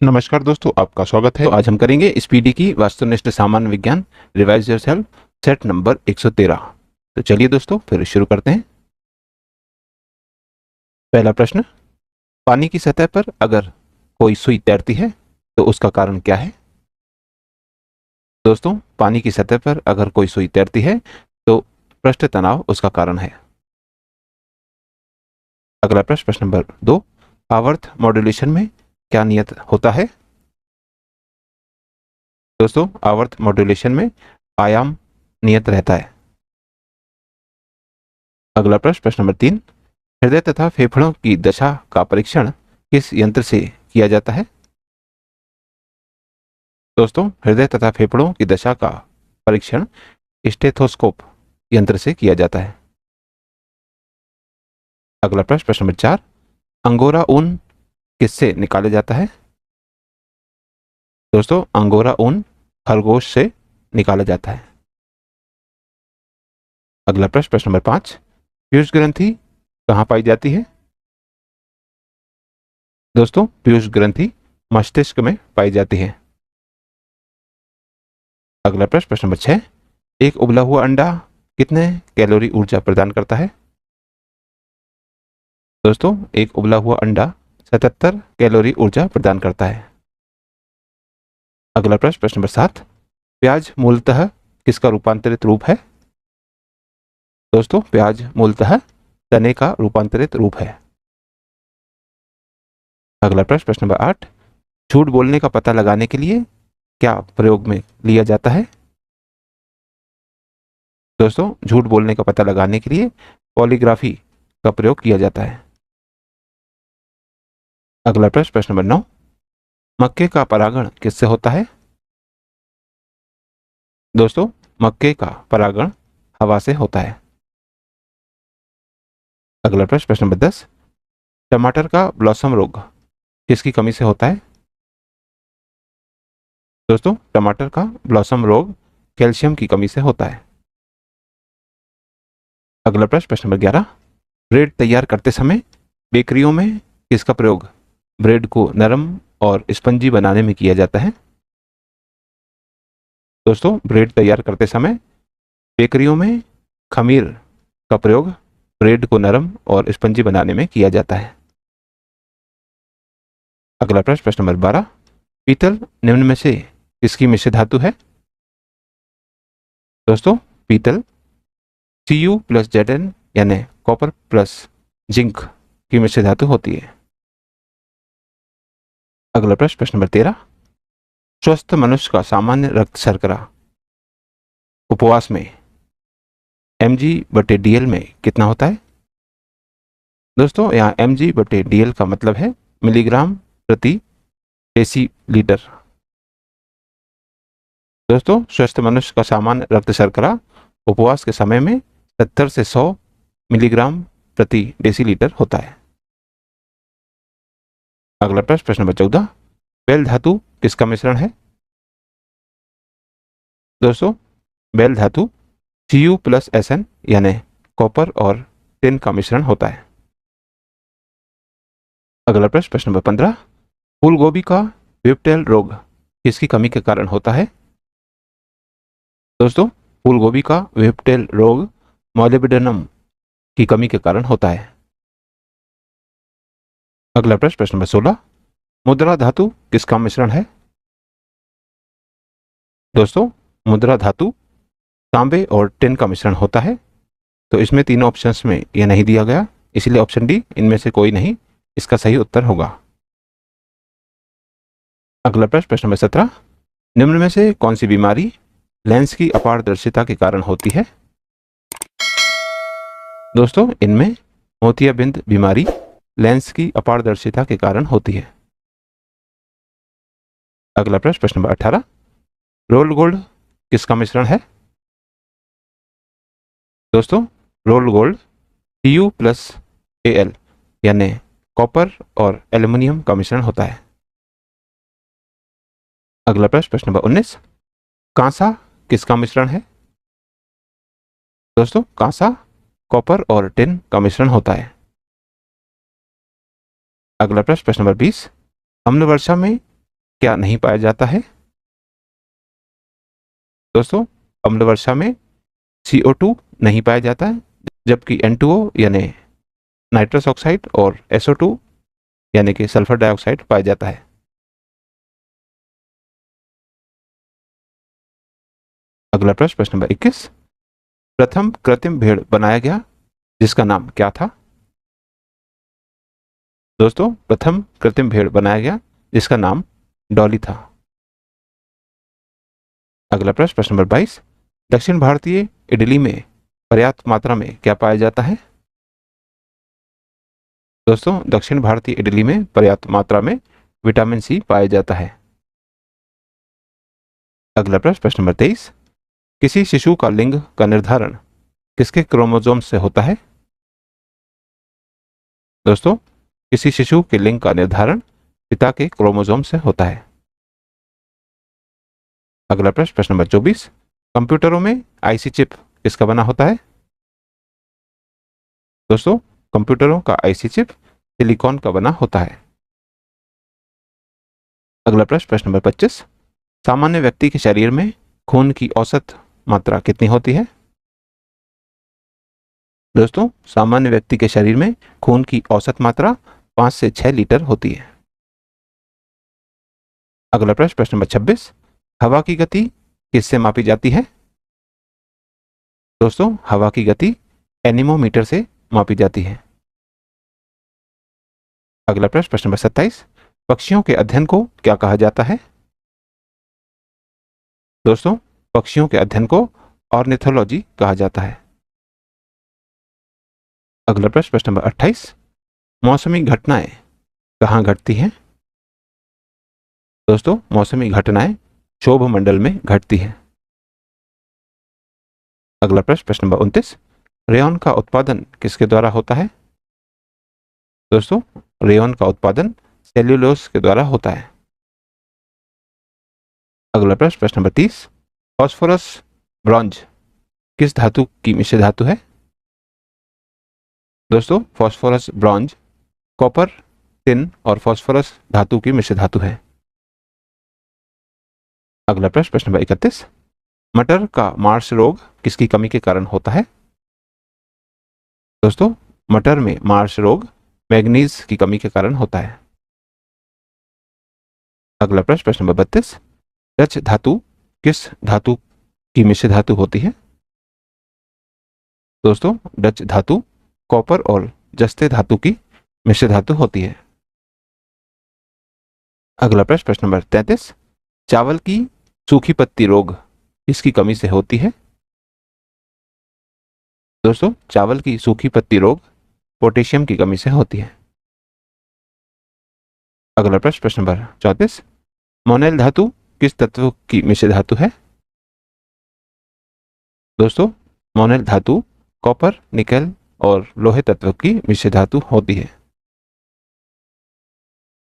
नमस्कार दोस्तों, आपका स्वागत है। तो आज हम करेंगे स्पीडी की वस्तुनिष्ठ सामान्य विज्ञान रिवाइज योरसेल्फ सेट नंबर 113। तो चलिए दोस्तों फिर शुरू करते हैं। पहला प्रश्न, पानी की सतह पर अगर कोई सुई तैरती है तो उसका कारण क्या है। दोस्तों, पानी की सतह पर अगर कोई सुई तैरती है तो पृष्ठ तनाव उसका कारण है। अगला प्रश्न, प्रश्न नंबर 2, आवर्त मॉड्यूलेशन में क्या नियत होता है। दोस्तों, आवर्त मॉड्यूलेशन में आयाम नियत रहता है। अगला प्रश्न, प्रश्न नंबर 3, हृदय तथा फेफड़ों की दशा का परीक्षण किस यंत्र से किया जाता है। दोस्तों, हृदय तथा फेफड़ों की दशा का परीक्षण स्टेथोस्कोप यंत्र से किया जाता है। अगला प्रश्न, प्रश्न नंबर 4, अंगोरा ऊन किससे निकाला जाता है। दोस्तों, अंगोरा ऊन खरगोश से निकाला जाता है। अगला प्रश्न, प्रश्न नंबर 5, पीयूष ग्रंथि कहाँ पाई जाती है। दोस्तों, पीयूष ग्रंथि मस्तिष्क में पाई जाती है। अगला प्रश्न, प्रश्न नंबर 6, एक उबला हुआ अंडा कितने कैलोरी ऊर्जा प्रदान करता है। दोस्तों, एक उबला हुआ अंडा 77 कैलोरी ऊर्जा प्रदान करता है। अगला प्रश्न, प्रश्न नंबर 7, प्याज मूलतः किसका रूपांतरित रूप है। दोस्तों, प्याज मूलतः तने का रूपांतरित रूप है। अगला प्रश्न, प्रश्न नंबर 8, झूठ बोलने का पता लगाने के लिए क्या प्रयोग में लिया जाता है। दोस्तों, झूठ बोलने का पता लगाने के लिए पॉलीग्राफी का प्रयोग किया जाता है। अगला प्रश्न, प्रश्न नंबर 9, मक्के का परागण किससे होता है। दोस्तों, मक्के का परागण हवा से होता है। अगला प्रश्न, प्रश्न नंबर 10, टमाटर का ब्लॉसम रोग किसकी कमी से होता है। दोस्तों, टमाटर का ब्लॉसम रोग कैल्शियम की कमी से होता है। अगला प्रश्न, प्रश्न नंबर 11, ब्रेड तैयार करते समय बेकरियों में किसका प्रयोग ब्रेड को नरम और स्पंजी बनाने में किया जाता है। दोस्तों, ब्रेड तैयार करते समय बेकरियों में खमीर का प्रयोग ब्रेड को नरम और स्पंजी बनाने में किया जाता है। अगला प्रश्न, प्रश्न नंबर 12, पीतल निम्न में से किसकी मिश्र धातु है। दोस्तों, पीतल Cu प्लस Zn यानी कॉपर प्लस जिंक की मिश्र धातु होती है। अगला प्रश्न, प्रश्न नंबर 13, स्वस्थ मनुष्य का सामान्य रक्त शर्करा उपवास में mg/dl में कितना होता है। दोस्तों, यहाँ mg/dl का मतलब है मिलीग्राम प्रति डेसीलीटर। दोस्तों, स्वस्थ मनुष्य का सामान्य रक्त शर्करा उपवास के समय में 70 से 100 मिलीग्राम प्रति डेसीलीटर होता है। अगला प्रश्न, प्रश्न नंबर 14, बेल धातु किसका मिश्रण है। दोस्तों, बेल धातु Cu प्लस Sn यानी कॉपर और टिन का मिश्रण होता है। अगला प्रश्न, प्रश्न नंबर 15, फूल गोभी का विप्टेल रोग किसकी कमी के कारण होता है। दोस्तों, फूल गोभी का विप्टेल रोग मॉलिब्डेनम की कमी के कारण होता है। अगला प्रश्न, प्रश्न नंबर 16, मुद्रा धातु किसका मिश्रण है। दोस्तों, मुद्रा धातु तांबे और टिन का मिश्रण होता है। तो इसमें तीनों ऑप्शंस में यह नहीं दिया गया, इसलिए ऑप्शन डी इनमें से कोई नहीं इसका सही उत्तर होगा। अगला प्रश्न, प्रश्न नंबर 17, निम्न में से कौन सी बीमारी लेंस की अपारदर्शिता के कारण होती है। दोस्तों, इनमें मोतियाबिंद बीमारी लेंस की अपारदर्शिता के कारण होती है। अगला प्रश्न, प्रश्न नंबर 18, रोल गोल्ड किसका मिश्रण है। दोस्तों, रोल गोल्ड Cu प्लस Al यानी कॉपर और एल्युमिनियम का मिश्रण होता है। अगला प्रश्न, प्रश्न नंबर 19, कांसा किसका मिश्रण है। दोस्तों, कांसा कॉपर और टिन का मिश्रण होता है। अगला प्रश्न, प्रश्न नंबर 20, अम्ल वर्षा में क्या नहीं पाया जाता है? दोस्तों, अम्ल वर्षा में CO2 नहीं पाया जाता है, जबकि N2O यानी नाइट्रस ऑक्साइड और SO2 यानी कि सल्फर डाइऑक्साइड पाया जाता है। अगला प्रश्न, प्रश्न नंबर 21। प्रथम कृत्रिम भेड़ बनाया गया जिसका नाम क्या था? दोस्तों, प्रथम कृत्रिम भेड़ बनाया गया जिसका नाम डॉली था। अगला प्रश्न, प्रश्न नंबर 22। दक्षिण भारतीय इडली में पर्याप्त मात्रा में क्या पाया जाता है? दोस्तों, दक्षिण भारतीय इडली में पर्याप्त मात्रा में विटामिन सी पाया जाता है। अगला प्रश्न, प्रश्न नंबर 23। किसी शिशु का लिंग का निर्धारण किसके क्रोमोसोम से होता है? दोस्तों, किसी शिशु के लिंग का निर्धारण पिता के क्रोमोसोम से होता है। अगला प्रश्न, प्रश्न नंबर 24। कंप्यूटरों में आईसी चिप किसका बना होता है? दोस्तों, कंप्यूटरों का आईसी चिप सिलिकॉन का बना होता है। अगला प्रश्न, प्रश्न नंबर 25। सामान्य व्यक्ति के शरीर में खून की औसत मात्रा कितनी होती है? दोस्तों, सामान्य व्यक्ति के शरीर में खून की औसत मात्रा 5 से 6 लीटर होती है। अगला प्रश्न, प्रश्न नंबर 26। हवा की गति किससे मापी जाती है? दोस्तों, हवा की गति एनीमोमीटर से मापी जाती है। अगला प्रश्न, प्रश्न नंबर 27। पक्षियों के अध्ययन को क्या कहा जाता है? दोस्तों, पक्षियों के अध्ययन को ऑर्निथोलॉजी कहा जाता है। अगला प्रश्न, प्रश्न नंबर 28। मौसमी घटनाएं कहाँ घटती हैं? दोस्तों, मौसमी घटनाएं क्षोभ मंडल में घटती हैं। अगला प्रश्न, प्रश्न नंबर 29। रेयॉन का उत्पादन किसके द्वारा होता है? दोस्तों, रेयॉन का उत्पादन सेल्यूलोज के द्वारा होता है। अगला प्रश्न, प्रश्न नंबर 30। फास्फोरस ब्रॉन्ज किस धातु की मिश्र धातु है? दोस्तों, फास्फोरस ब्रॉन्ज कॉपर, टिन और फास्फोरस धातु की मिश्र धातु है। अगला प्रश्न, प्रश्न नंबर 31। मटर का मार्श रोग किसकी कमी के कारण होता है? दोस्तों, मटर में मार्श रोग मैग्नीज की कमी के कारण होता है। अगला प्रश्न, प्रश्न नंबर 32। डच धातु किस धातु की मिश्र धातु होती है? दोस्तों, डच धातु कॉपर और जस्ते धातु की मिश्र धातु होती है। अगला प्रश्न, प्रश्न नंबर 33। चावल की सूखी पत्ती रोग किसकी कमी से होती है? दोस्तों, चावल की सूखी पत्ती रोग पोटेशियम की कमी से होती है। अगला प्रश्न, प्रश्न नंबर 34। मोनेल धातु किस तत्व की मिश्र धातु है? दोस्तों, मोनेल धातु कॉपर, निकेल और लोहे तत्व की मिश्र धातु होती है।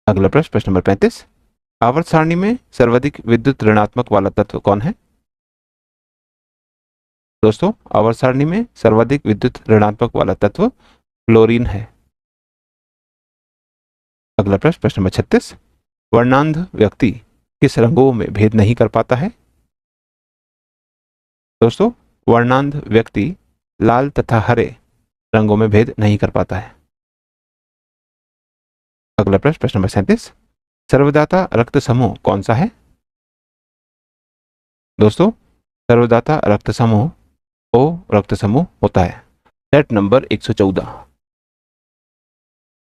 अगला प्रश्न, प्रश्न नंबर 35। आवर्त सारणी में सर्वाधिक विद्युत ऋणात्मक वाला तत्व कौन है? दोस्तों, आवर्त सारणी में सर्वाधिक विद्युत ऋणात्मक वाला तत्व क्लोरीन है। अगला प्रश्न, प्रश्न नंबर 36। वर्णांध व्यक्ति किस रंगों में भेद नहीं कर पाता है? दोस्तों, वर्णांध व्यक्ति लाल तथा हरे रंगों में भेद नहीं कर पाता है। अगला प्रश्न, प्रश्न नंबर 37। सर्वदाता रक्त समूह कौन सा है? दोस्तों, सर्वदाता रक्त समूह O रक्त समूह होता है। Set number 114।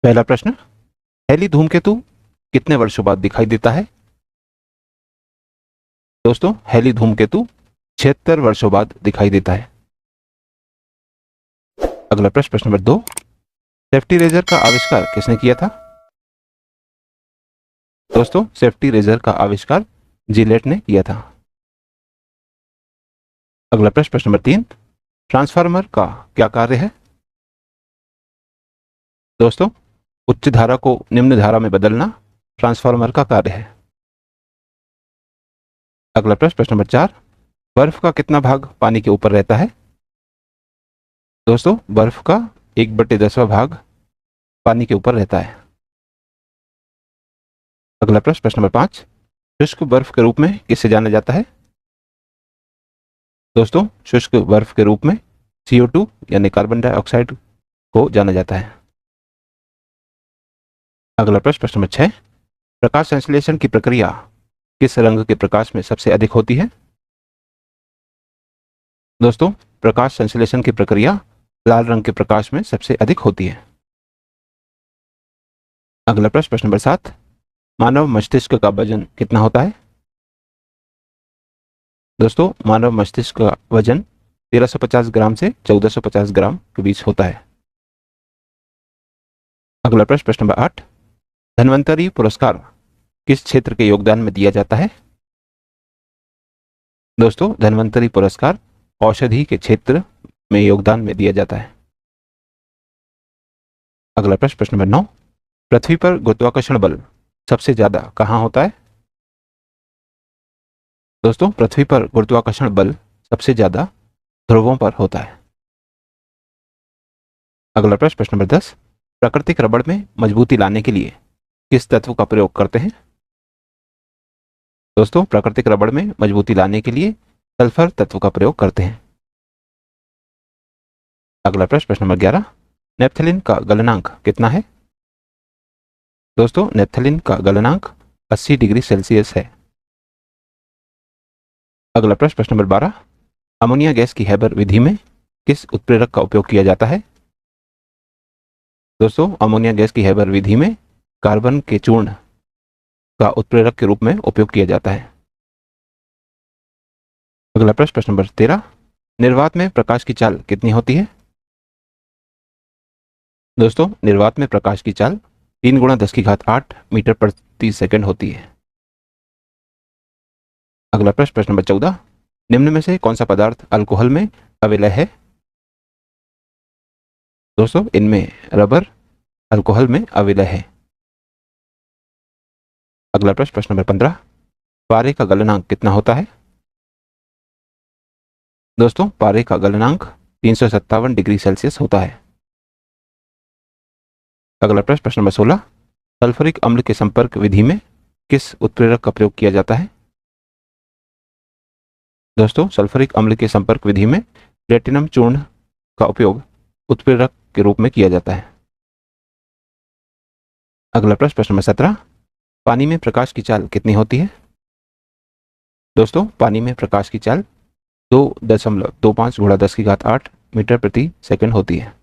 पहला प्रश्न, हैली धूमकेतु कितने वर्षों बाद दिखाई देता है? दोस्तों, हैली धूमकेतु 76 वर्षों बाद दिखाई देता है। अगला प्रश्न, प्रश्न नंबर 2। सेफ्टी रेजर का आविष्कार किसने किया था? दोस्तों, सेफ्टी रेजर का आविष्कार जिलेट ने किया था। अगला प्रश्न, प्रश्न नंबर 3। ट्रांसफार्मर का क्या कार्य है? दोस्तों, उच्च धारा को निम्न धारा में बदलना ट्रांसफार्मर का कार्य है। अगला प्रश्न, प्रश्न नंबर 4। बर्फ का कितना भाग पानी के ऊपर रहता है? दोस्तों, बर्फ का 1/10वां भाग पानी के ऊपर रहता है। अगला प्रश्न, प्रश्न नंबर 5। शुष्क बर्फ के रूप में किसे जाना जाता है? दोस्तों, शुष्क बर्फ के रूप में CO2 यानी कार्बन डाइऑक्साइड को जाना जाता है। अगला प्रश्न नंबर 6, प्रकाश संश्लेषण की प्रक्रिया किस रंग के प्रकाश में सबसे अधिक होती है? दोस्तों, प्रकाश संश्लेषण की प्रक्रिया लाल रंग के प्रकाश में सबसे अधिक होती है। अगला प्रश्न नंबर 7, मानव मस्तिष्क का वजन कितना होता है? दोस्तों, मानव मस्तिष्क का वजन 1350 ग्राम से 1450 ग्राम के बीच होता है। अगला प्रश्न नंबर 8, धन्वंतरि पुरस्कार किस क्षेत्र के योगदान में दिया जाता है? दोस्तों, धन्वंतरि पुरस्कार औषधि के क्षेत्र में योगदान में दिया जाता है। अगला प्रश्न नंबर 9, पृथ्वी पर गुरुत्वाकर्षण बल सबसे ज्यादा कहाँ होता है? दोस्तों, पृथ्वी पर गुरुत्वाकर्षण बल सबसे ज्यादा ध्रुवों पर होता है। अगला प्रश्न नंबर 10, प्राकृतिक रबड़ में मजबूती लाने के लिए किस तत्व का प्रयोग करते हैं? दोस्तों, प्राकृतिक रबड़ में मजबूती लाने के लिए सल्फर तत्व का प्रयोग करते हैं। अगला प्रश्न नंबर 11, नेप्थलीन का गलनांक कितना है? दोस्तों, नेप्थलीन का गलनांक 80 डिग्री सेल्सियस है। अगला प्रश्न नंबर 12, अमोनिया गैस की हैबर विधि में किस उत्प्रेरक का उपयोग किया जाता है? दोस्तों, अमोनिया गैस की हैबर विधि में कार्बन के चूर्ण का उत्प्रेरक के रूप में उपयोग किया जाता है। अगला प्रश्न नंबर 13, निर्वात में प्रकाश की चाल कितनी होती है? दोस्तों, निर्वात में प्रकाश की चाल 3 × 10⁸ मीटर प्रति सेकंड होती है। अगला प्रश्न नंबर 14, निम्न में से कौन सा पदार्थ अल्कोहल में अविलय है? दोस्तों, इनमें रबर अल्कोहल में अविलय है। अगला प्रश्न नंबर 15, पारे का गलनांक कितना होता है? दोस्तों, पारे का गलनांक 357 डिग्री सेल्सियस होता है। अगला प्रश्न नंबर 16, सल्फ्यूरिक अम्ल के संपर्क विधि में किस उत्प्रेरक का प्रयोग किया जाता है? दोस्तों, सल्फ्यूरिक अम्ल के संपर्क विधि में प्लेटिनम चूर्ण का उपयोग उत्प्रेरक के रूप में किया जाता है। अगला प्रश्न नंबर 17, पानी में प्रकाश की चाल कितनी होती है? दोस्तों, पानी में प्रकाश की चाल 2.25 × 10⁸ मीटर प्रति सेकंड होती है।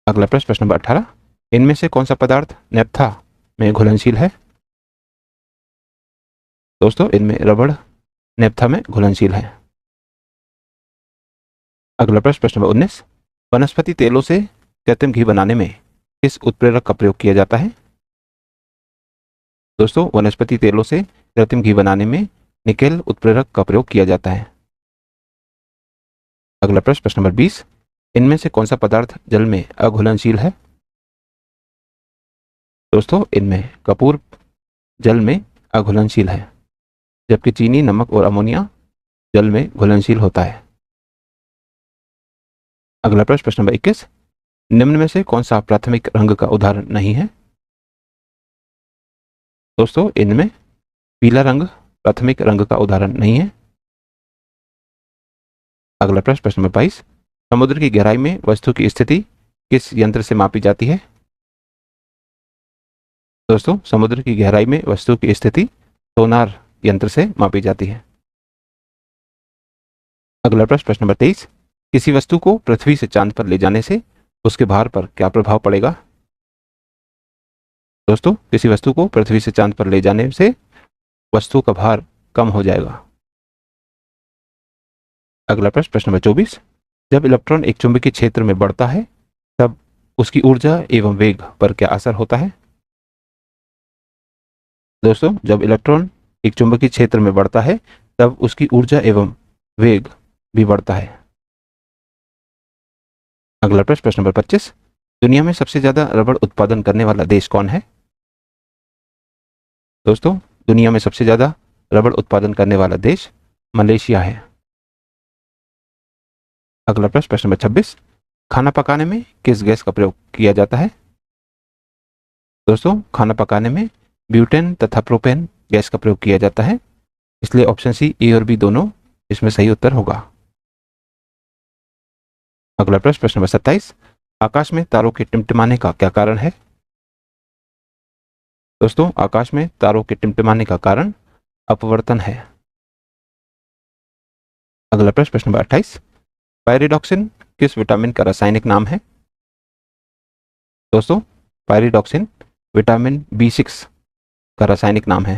अगला प्रश्न नंबर 18, इनमें से कौन सा पदार्थ नेप्था में घुलनशील है? दोस्तों, इनमें रबड़ नेप्था में घुलनशील है। अगला प्रश्न नंबर 19, वनस्पति तेलों से कृत्रिम घी बनाने में किस उत्प्रेरक का प्रयोग किया जाता है? दोस्तों, वनस्पति तेलों से कृत्रिम घी बनाने में निकेल उत्प्रेरक का प्रयोग किया जाता है। अगला प्रश्न नंबर 20, इनमें से कौन सा पदार्थ जल में अघुलनशील है? दोस्तों, इनमें कपूर जल में अघुलनशील है, जबकि चीनी, नमक और अमोनिया जल में घुलनशील होता है। अगला प्रश्न नंबर 21, निम्न में से कौन सा प्राथमिक रंग का उदाहरण नहीं है? दोस्तों, इनमें पीला रंग प्राथमिक रंग का उदाहरण नहीं है। अगला प्रश्न नंबर 22, समुद्र की गहराई में वस्तु की स्थिति किस यंत्र से मापी जाती है? दोस्तों, समुद्र की गहराई में वस्तु की स्थिति सोनार यंत्र से मापी जाती है। अगला प्रश्न नंबर 23, किसी वस्तु को पृथ्वी से चांद पर ले जाने से उसके भार पर क्या प्रभाव पड़ेगा? दोस्तों, किसी वस्तु को पृथ्वी से चांद पर ले जाने से वस्तु का भार कम हो जाएगा। अगला प्रश्न नंबर 24, जब इलेक्ट्रॉन एक चुंबकीय क्षेत्र में बढ़ता है तब उसकी ऊर्जा एवं वेग पर क्या असर होता है? दोस्तों, जब इलेक्ट्रॉन एक चुंबकीय क्षेत्र में बढ़ता है तब उसकी ऊर्जा एवं वेग भी बढ़ता है। अगला प्रश्न नंबर 25, दुनिया में सबसे ज्यादा रबड़ उत्पादन करने वाला देश कौन है? दोस्तों, दुनिया में सबसे ज्यादा रबड़ उत्पादन करने वाला देश मलेशिया है। अगला प्रश्न नंबर 26, खाना पकाने में किस गैस का प्रयोग किया जाता है? दोस्तों, खाना पकाने में ब्यूटेन तथा प्रोपेन गैस का प्रयोग किया जाता है, इसलिए ऑप्शन सी ए और बी दोनों इसमें सही उत्तर होगा। अगला प्रश्न नंबर 27, आकाश में तारों के टिमटिमाने का क्या कारण है? दोस्तों, आकाश में तारों के टिमटिमाने का कारण अपवर्तन है। अगला प्रश्न नंबर 28, पायरिडॉक्सिन किस विटामिन का रासायनिक नाम है? दोस्तों, पायरिडॉक्सिन विटामिन B6 का रासायनिक नाम है।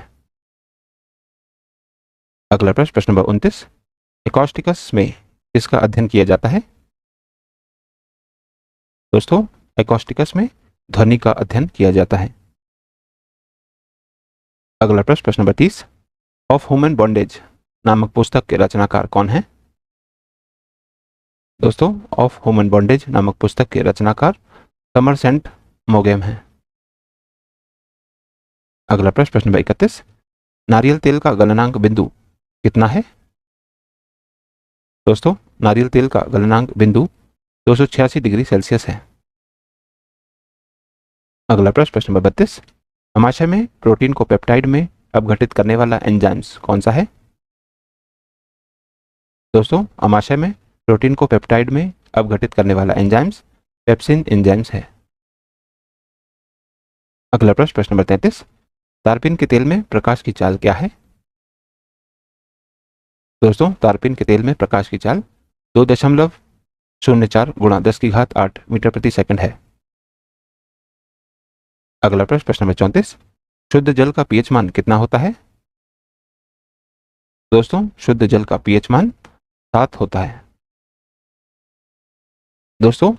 अगला प्रश्न नंबर 29, एकॉस्टिकस में किसका अध्ययन किया जाता है? दोस्तों, एकॉस्टिकस में ध्वनि का अध्ययन किया जाता है। अगला प्रश्न नंबर 30, ऑफ ह्यूमन बॉन्डेज नामक पुस्तक के रचनाकार कौन है? दोस्तों, ऑफ ह्यूमन बॉन्डेज नामक पुस्तक के रचनाकार समरसेट मॉगम हैं। अगला प्रश्न नंबर 31, नारियल तेल का गलनांक बिंदु कितना है? दोस्तों, नारियल तेल का गलनांक बिंदु 286 डिग्री सेल्सियस है। अगला प्रश्न नंबर 32, अमाशय में प्रोटीन को पेप्टाइड में अपघटित करने वाला एंजाइम्स कौन सा है? दोस्तों, अमाशय में प्रोटीन को पेप्टाइड में अपघटित करने वाला एंजाइम्स पेप्सिन एंजाइम्स है। अगला प्रश्न नंबर 33, तारपीन के तेल में प्रकाश की चाल क्या है? दोस्तों, तारपीन के तेल में प्रकाश की चाल 2.04 गुणा 10⁸ मीटर प्रति सेकंड है। अगला प्रश्न नंबर 34, शुद्ध जल का पीएच मान कितना होता है? दोस्तों, शुद्ध जल का पीएच मान 7 होता है। दोस्तों,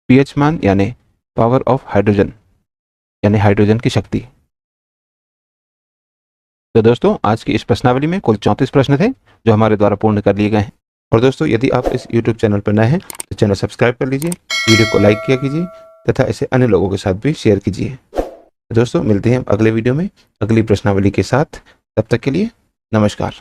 पीएच मान यानी पावर ऑफ हाइड्रोजन यानी हाइड्रोजन की शक्ति। तो दोस्तों, आज की इस प्रश्नावली में कुल 34 प्रश्न थे जो हमारे द्वारा पूर्ण कर लिए गए हैं। और दोस्तों, यदि आप इस YouTube चैनल पर नए हैं तो चैनल सब्सक्राइब कर लीजिए, वीडियो को लाइक किया कीजिए तथा इसे अन्य लोगों के साथ भी शेयर कीजिए। दोस्तों, मिलते हैं अगले वीडियो में अगली प्रश्नावली के साथ। तब तक के लिए नमस्कार।